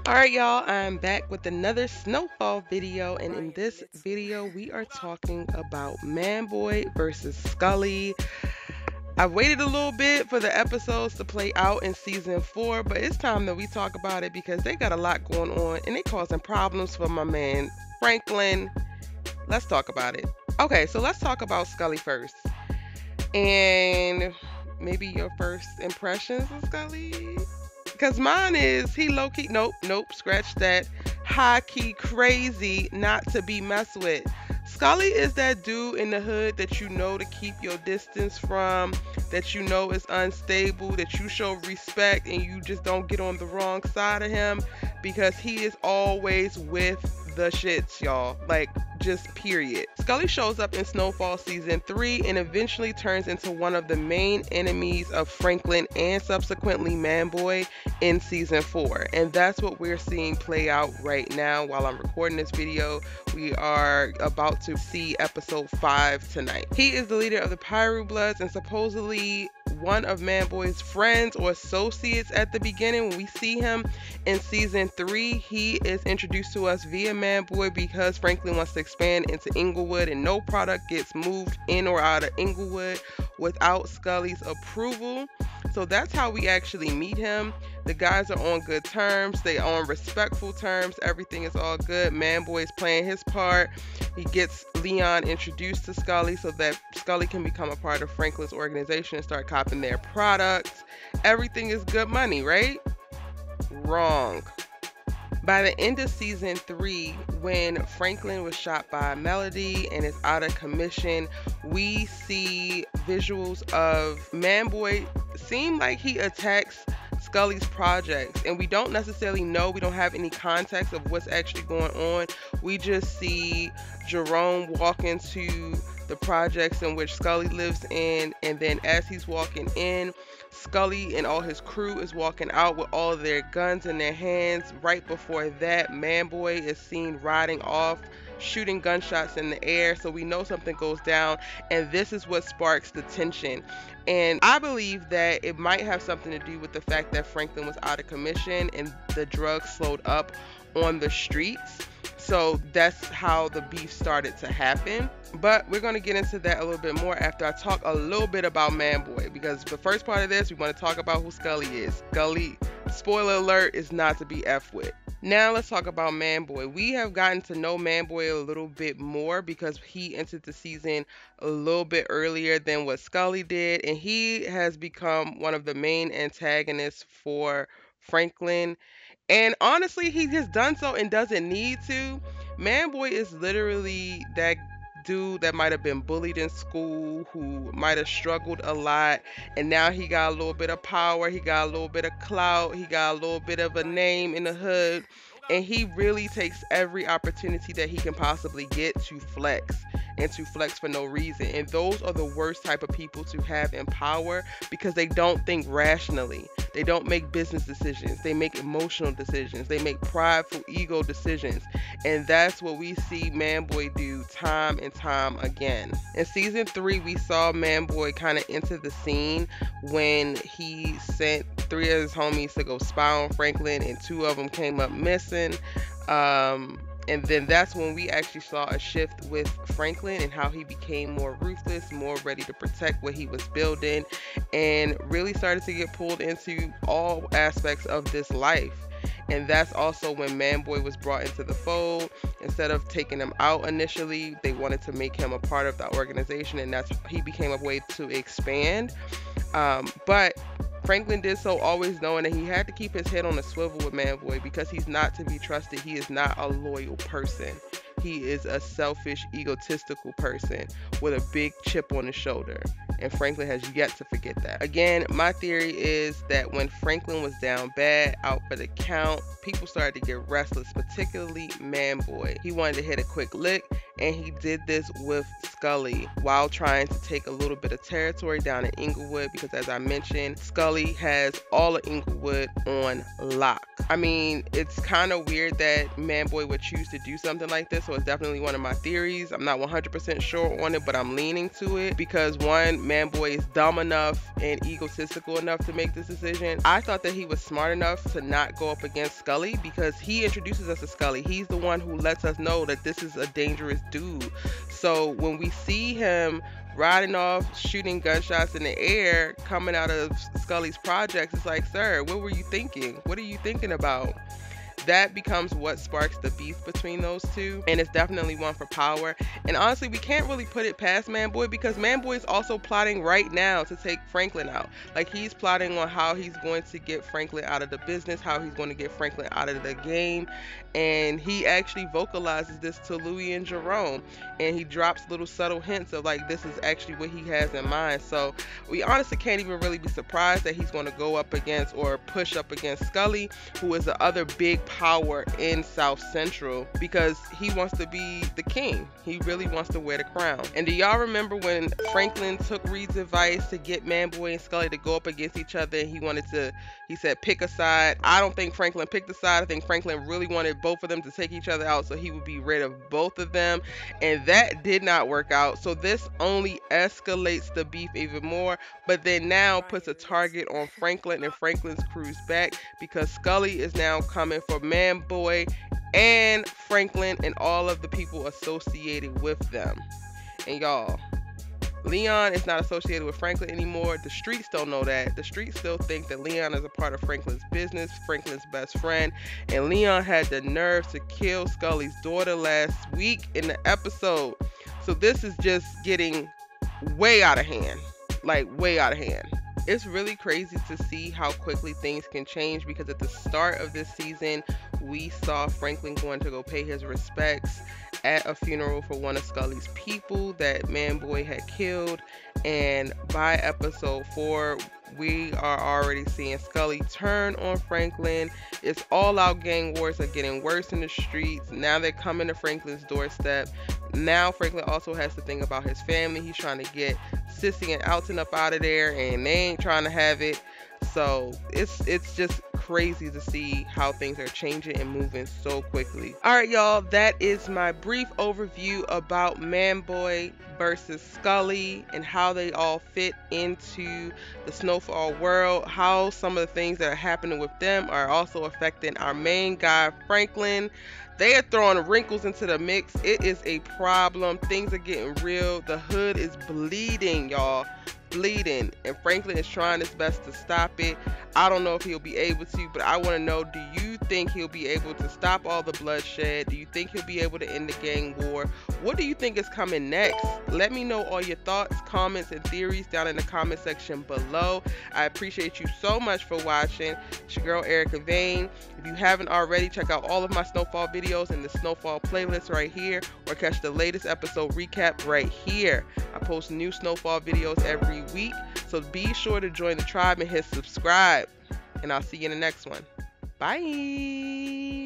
Alright y'all, I'm back with another Snowfall video, and in this video we are talking about Manboy versus Skully. I've waited a little bit for the episodes to play out in season 4, but it's time that we talk about it because they got a lot going on and they causing problems for my man Franklin. Let's talk about it. Okay, so let's talk about Skully first. And maybe your first impressions of Skully? Because mine is he low key, nope, scratch that. High key crazy, not to be messed with. Skully is that dude in the hood that you know to keep your distance from, that you know is unstable, that you show respect and you just don't get on the wrong side of him because he is always with the shits, y'all. Like, just period. Skully shows up in Snowfall season 3 and eventually turns into one of the main enemies of Franklin and subsequently Manboy in season 4. And that's what we're seeing play out right now while I'm recording this video. We are about to see episode 5 tonight. He is the leader of the Pyro Bloods and supposedly one of Manboy's friends or associates at the beginning. When we see him in season 3, he is introduced to us via Manboy because Franklin wants to expand into Inglewood and no product gets moved in or out of Inglewood without Skully's approval. So that's how we actually meet him. The guys are on good terms. They are on respectful terms. Everything is all good. Manboy is playing his part. He gets Leon introduced to Skully so that Skully can become a part of Franklin's organization and start copying their products. Everything is good money, right? Wrong. By the end of season 3, when Franklin was shot by Melody and is out of commission, we see visuals of Manboy seem like he attacks Skully's projects, and we don't necessarily know, we don't have any context of what's actually going on. We just see Jerome walk into the projects in which Skully lives in, and then as he's walking in, Skully and all his crew is walking out with all their guns in their hands. Right before that, Manboy is seen riding off, shooting gunshots in the air, so we know something goes down, and this is what sparks the tension. And I believe that it might have something to do with the fact that Franklin was out of commission and the drugs slowed up on the streets. So that's how the beef started to happen. But we're going to get into that a little bit more after I talk a little bit about Manboy, because the first part of this, we want to talk about who Skully is. Skully, spoiler alert, is not to be effed with. Now let's talk about Manboy. We have gotten to know Manboy a little bit more because he entered the season a little bit earlier than what Skully did, and he has become one of the main antagonists for Franklin. And honestly, he has done so and doesn't need to. Manboy is literally that dude that might have been bullied in school, who might have struggled a lot, and now he got a little bit of power, he got a little bit of clout, he got a little bit of a name in the hood, and he really takes every opportunity that he can possibly get to flex, and to flex for no reason. And those are the worst type of people to have in power because they don't think rationally. They don't make business decisions. They make emotional decisions. They make prideful ego decisions. And that's what we see Manboy do time and time again. In season 3, we saw Manboy kind of enter the scene when he sent 3 of his homies to go spy on Franklin, and 2 of them came up missing. And then that's when we actually saw a shift with Franklin and how he became more ruthless, more ready to protect what he was building, and really started to get pulled into all aspects of this life. And that's also when Manboy was brought into the fold. Instead of taking him out initially, they wanted to make him a part of the organization, and he became a way to expand. But Franklin did so always knowing that he had to keep his head on a swivel with Manboy because he's not to be trusted. He is not a loyal person. He is a selfish, egotistical person with a big chip on his shoulder. And Franklin has yet to forget that. Again, my theory is that when Franklin was down bad, out for the count, people started to get restless, particularly Manboy. He wanted to hit a quick lick, and he did this with Skully while trying to take a little bit of territory down in Inglewood, because as I mentioned, Skully has all of Inglewood on lock. I mean, it's kind of weird that Manboy would choose to do something like this, so it's definitely one of my theories. I'm not 100% sure on it, but I'm leaning to it because one, Manboy is dumb enough and egotistical enough to make this decision. I thought that he was smart enough to not go up against Skully because he introduces us to Skully. He's the one who lets us know that this is a dangerous dude. So when we see him riding off, shooting gunshots in the air, coming out of Skully's projects, it's like, sir, what were you thinking? What are you thinking about? That becomes what sparks the beef between those two, and it's definitely one for power. And honestly, we can't really put it past Manboy because Manboy is also plotting right now to take Franklin out. Like, he's plotting on how he's going to get Franklin out of the business, how he's going to get Franklin out of the game, and he actually vocalizes this to Louie and Jerome, and he drops little subtle hints of like this is actually what he has in mind. So we honestly can't even really be surprised that he's going to go up against or push up against Skully, who is the other big power in South Central, because he wants to be the king. He really wants to wear the crown. And do y'all remember when Franklin took Reed's advice to get Manboy and Skully to go up against each other? He said pick a side. I don't think Franklin picked a side. I think Franklin really wanted both of them to take each other out so he would be rid of both of them, and that did not work out. So this only escalates the beef even more, but then now puts a target on Franklin and Franklin's crew's back, because Skully is now coming for Manboy and Franklin and all of the people associated with them. And y'all, Leon is not associated with Franklin anymore. The streets don't know that. The streets still think that Leon is a part of Franklin's business, Franklin's best friend. And Leon had the nerve to kill Skully's daughter last week in the episode. So this is just getting way out of hand. Like, way out of hand. It's really crazy to see how quickly things can change, because at the start of this season, we saw Franklin going to go pay his respects at a funeral for one of Skully's people that Manboy had killed. And by episode 4, we are already seeing Skully turn on Franklin. It's all out gang wars are getting worse in the streets. Now they're coming to Franklin's doorstep. Now Franklin also has to think about his family. He's trying to get Cissy and Alton up out of there, and they ain't trying to have it. So it's just crazy to see how things are changing and moving so quickly. All right, y'all, that is my brief overview about Manboy versus Skully and how they all fit into the Snowfall world, how some of the things that are happening with them are also affecting our main guy, Franklin. They are throwing wrinkles into the mix. It is a problem. Things are getting real. The hood is bleeding, y'all. Bleeding, and Franklin is trying his best to stop it. I don't know if he'll be able to, but I want to know, do you think he'll be able to stop all the bloodshed? Do you think he'll be able to end the gang war? What do you think is coming next? Let me know all your thoughts, comments, and theories down in the comment section below. I appreciate you so much for watching. It's your girl Erica Vane. If you haven't already, check out all of my Snowfall videos in the Snowfall playlist right here, or catch the latest episode recap right here. I post new Snowfall videos every week, so be sure to join the tribe and hit subscribe. And I'll see you in the next one. Bye.